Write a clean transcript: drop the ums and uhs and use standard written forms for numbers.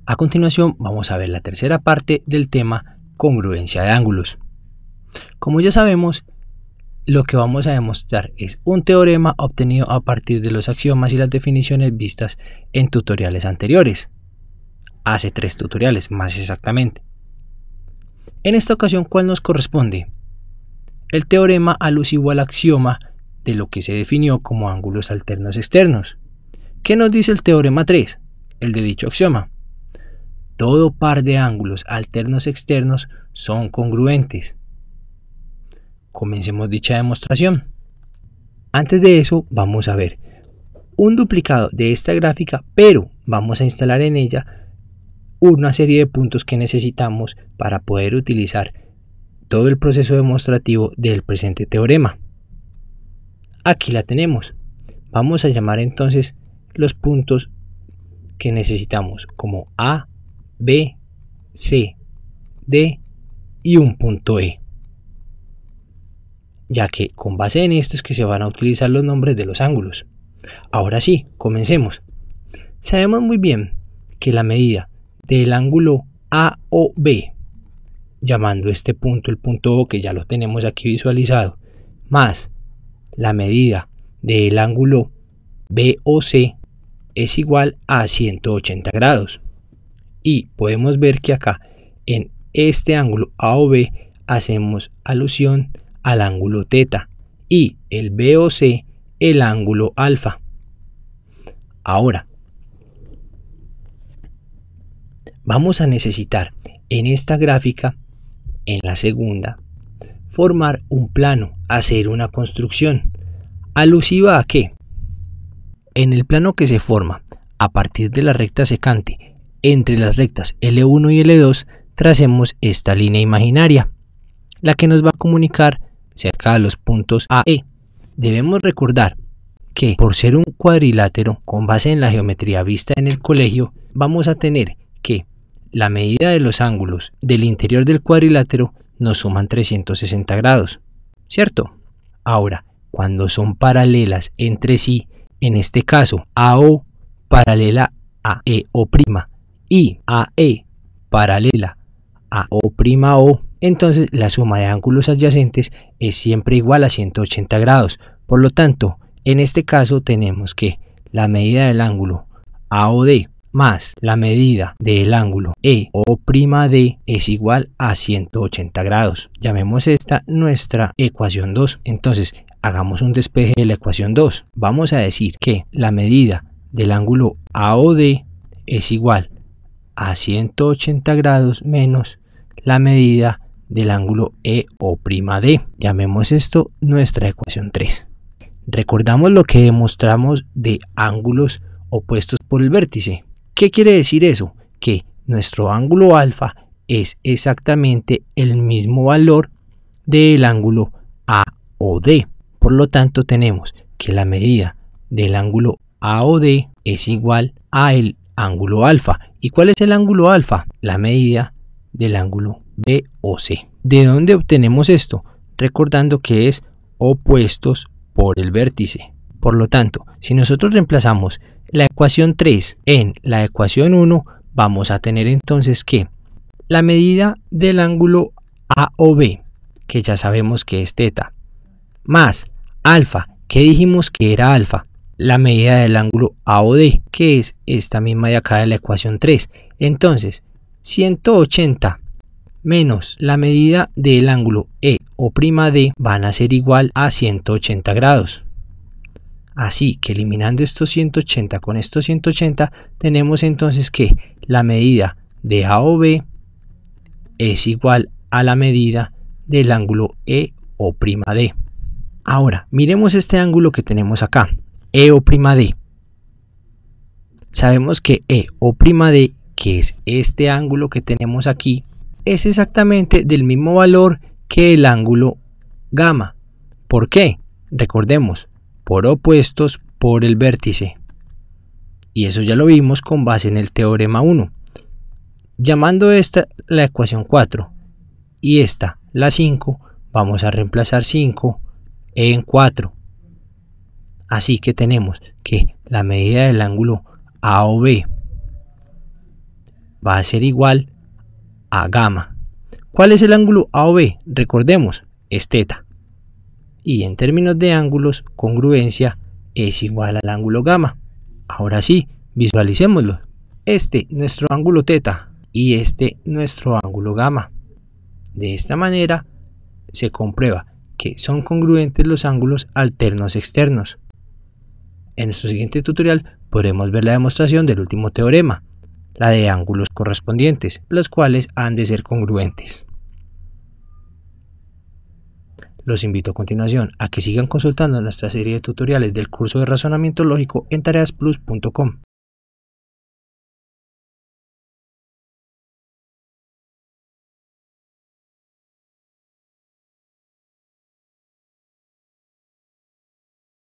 A continuación vamos a ver la tercera parte del tema congruencia de ángulos. Como ya sabemos, lo que vamos a demostrar es un teorema obtenido a partir de los axiomas y las definiciones vistas en tutoriales anteriores. Hace 3 tutoriales más exactamente. En esta ocasión, ¿cuál nos corresponde? El teorema alusivo al axioma de lo que se definió como ángulos alternos externos. ¿Qué nos dice el teorema 3? El de dicho axioma. Todo par de ángulos alternos externos son congruentes. Comencemos dicha demostración. Antes de eso, vamos a ver un duplicado de esta gráfica, pero vamos a instalar en ella una serie de puntos que necesitamos para poder utilizar todo el proceso demostrativo del presente teorema. Aquí la tenemos. Vamos a llamar entonces los puntos que necesitamos como A, B, C, D y un punto E, ya que con base en esto es que se van a utilizar los nombres de los ángulos. Ahora sí, comencemos. Sabemos muy bien que la medida del ángulo AOB, llamando este punto el punto O, que ya lo tenemos aquí visualizado, más la medida del ángulo BOC es igual a 180 grados. Y podemos ver que acá en este ángulo AOB hacemos alusión al ángulo θ y el BOC el ángulo alfa. Ahora vamos a necesitar en esta gráfica, en la segunda, formar un plano, hacer una construcción. ¿Alusiva a qué? En el plano que se forma a partir de la recta secante entre las rectas L1 y L2, tracemos esta línea imaginaria, la que nos va a comunicar cerca de los puntos A e. Debemos recordar que por ser un cuadrilátero con base en la geometría vista en el colegio, vamos a tener que la medida de los ángulos del interior del cuadrilátero nos suman 360 grados, ¿cierto? Ahora, cuando son paralelas entre sí, en este caso AO paralela a EO' y AE paralela a O'O, entonces la suma de ángulos adyacentes es siempre igual a 180 grados. Por lo tanto, en este caso tenemos que la medida del ángulo AOD más la medida del ángulo EO'D es igual a 180 grados. Llamemos esta nuestra ecuación 2. Entonces, hagamos un despeje de la ecuación 2. Vamos a decir que la medida del ángulo AOD es igual a 180 grados menos la medida del ángulo EO'D. Llamemos esto nuestra ecuación 3. Recordamos lo que demostramos de ángulos opuestos por el vértice. ¿Qué quiere decir eso? Que nuestro ángulo alfa es exactamente el mismo valor del ángulo AOD. Por lo tanto, tenemos que la medida del ángulo AOD es igual a el ángulo alfa. ¿Y cuál es el ángulo alfa? La medida del ángulo BOC. ¿De dónde obtenemos esto? Recordando que es opuestos por el vértice. Por lo tanto, si nosotros reemplazamos la ecuación 3 en la ecuación 1, vamos a tener entonces que la medida del ángulo AOB, que ya sabemos que es θ, más alfa, que dijimos que era alfa, la medida del ángulo AOD, que es esta misma de acá de la ecuación 3. Entonces, 180 menos la medida del ángulo EO'D van a ser igual a 180 grados. Así que eliminando estos 180 con estos 180, tenemos entonces que la medida de AOB es igual a la medida del ángulo EO'D. Ahora, miremos este ángulo que tenemos acá, EO'D. Sabemos que EO'D, que es este ángulo que tenemos aquí, es exactamente del mismo valor que el ángulo gamma. ¿Por qué? Recordemos, por opuestos por el vértice. Y eso ya lo vimos con base en el teorema 1. Llamando esta la ecuación 4 y esta la 5, vamos a reemplazar 5 en 4. Así que tenemos que la medida del ángulo AOB va a ser igual a gamma. ¿Cuál es el ángulo AOB? Recordemos, es teta. Y en términos de ángulos, congruencia es igual al ángulo gamma. Ahora sí, visualicémoslo. Este nuestro ángulo teta y este nuestro ángulo gamma. De esta manera se comprueba que son congruentes los ángulos alternos externos. En nuestro siguiente tutorial podremos ver la demostración del último teorema, la de ángulos correspondientes, los cuales han de ser congruentes. Los invito a continuación a que sigan consultando nuestra serie de tutoriales del curso de razonamiento lógico en tareasplus.com.